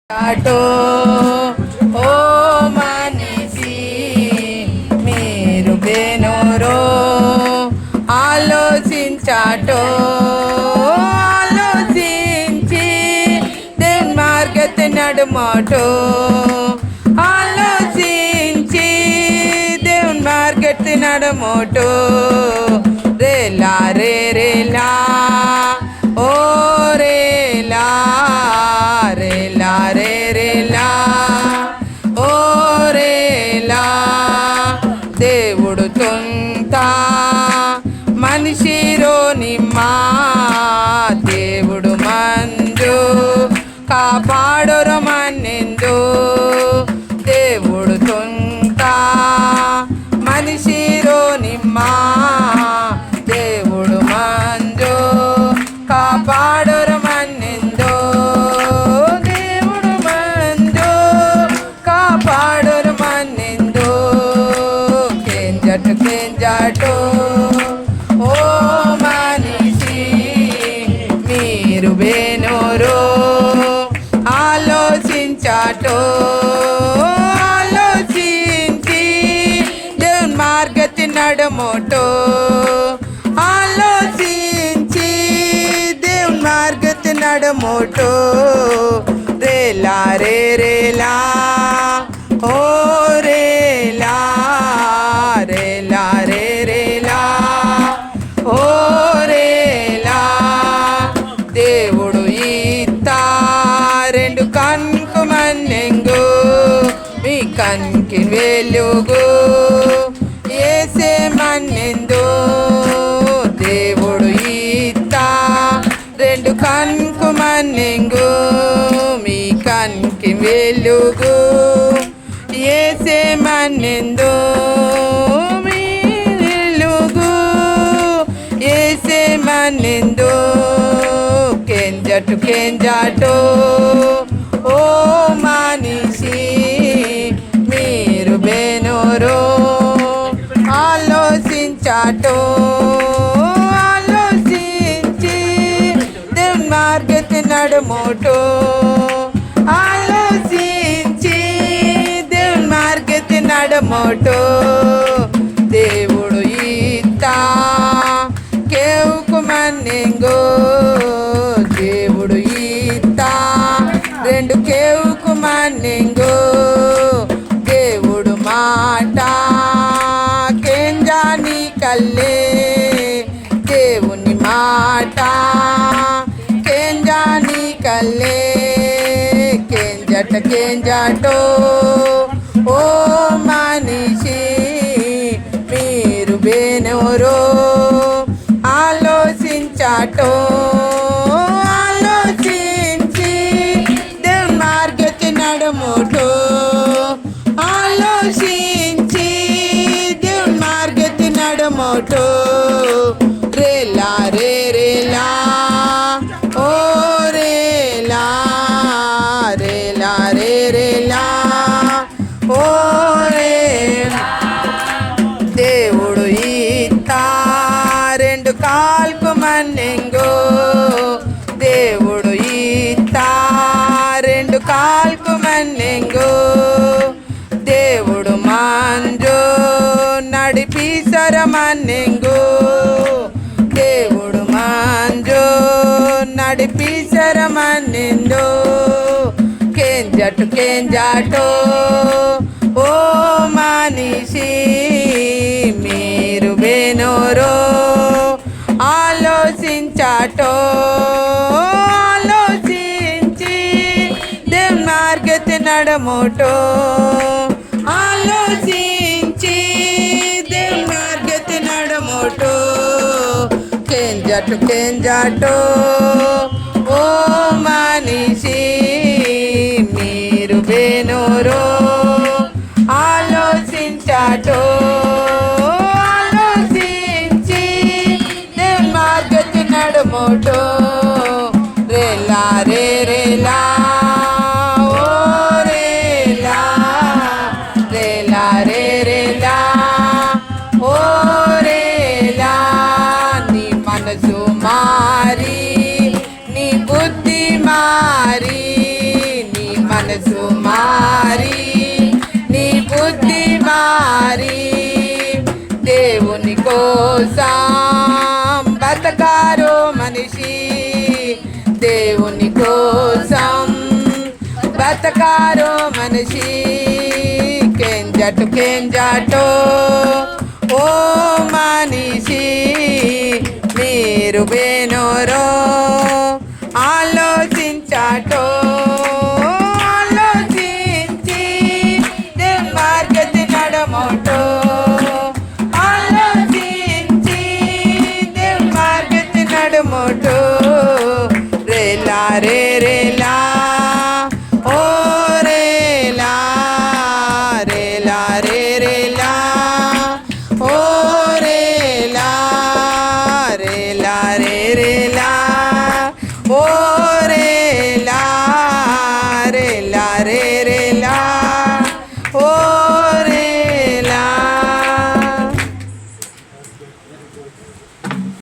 చాటో ఓ మనిషి మీరు బేనోరో ఆలోచించాటో ఆలోచించి దేని మార్గతి నడుమాటో ఆలోచించి దేవుని మార్గతి నడుమోటో రేలా రే రేలా ఓ రేలా రేలా రే రేలా ఓ రేలా దేవుడు తొంత మనిషిరో నిమ్మా దేవుడు మంజు కాపాడరు మన్నెందు దేవుడు తొంత మనిషిరో నిమ్మా దేవుడు మంజు కాపాడరు మన్నెందు దేవుడు మంజు కాపాడరు మన్నెందు కేంజాటో ఓ మనిషి మీరు బేనోరో ఆలోచించాటో ఆలోచించి దేవుని మార్గతి నడుమోటో ఆలోచించి దేవుని మార్గతి నడుమోటో రేలా రే రేలా ఓ రేలా రేలా రే రేలా ఓ రేలా దేవుడు ఈత రెండు కన్కు మన్నెంగు మీ కన్కి వెలుగు ఏసే మన్నెందు దేవుడు ఈత రెండు కన్కు మన్నెంగు మీ కన్కి వెలుగు ఏసే మన్నెందు మీ వెలుగు ఏసే మన్నెందు కేంజాటో ఓ మనిషి మీరు బేనోరో ఆలోచించాటో ఆలోచించి దేవుని మార్గతి నడుమోటో ఆలోచించి దేవుని మార్గతి నడుమోటో దేవుడు ఈత కేవుకు మన్నెంగో దేవుడు ఈత రెండు కేవుకు మన్నెంగో దేవుడు మాట కేంజాని కల్లే దేవుని మాట కేంజాని కల్లే కేంజాటో ఓ మనిషి మీరు బేనోరో ఆలోచించాటో ఆలోచించి దేవుని మార్గతి నడుమోటో ఆలోచించి దేవుని మార్గతి నడుమోటో రేలా రే రేలా ఓ రేలా రేలా రే రేలా ఓ రేలా దేవుడు ఈత రెండు కాల్కు మన్నెంగో దేవుడు ఈత రెండు కాల్కు మన్నెంగో దేవుడు మంజు నడిపిసర మన్నెంగో దేవుడు మంజు నడిపిసర మన్నెందో కేంజాటో ఓ మనిషి మీరు బేనోరో ఆలోచించాటో ఆలోచించి దేవుని మార్గతి నడుమోటో ఆలోచించి దేవుని మార్గతి నడుమోటో కేంజాటో ఓ మనిషి మీరు బేనోరో ఆలోచించాటో ఆలోచించి దేవుని మార్గతి నడుమోటో రేలా రే రేలా ఓ రేలా రేలా రే రేలా ఓ రేలా నీ మనసు మారి మనసు మారి నీ బుద్ధి మారి దేవుని కోసం బతకారు మనిషి దేవుని కోసం బతకారు మనిషి కెంజాటో ఓ మనిషి మీరు బేనోరో ఆలోచించాటో ఆలోచించి దుర్మార్గతి నడమోటో ఆలోచించి దుర్మార్గతి నడమోటో రేలా రే రేలా ఓ రేలా రేలా రే రేలా ఓ రేలా రేలా రే రేలా ఓ రేలా రేలా రే రే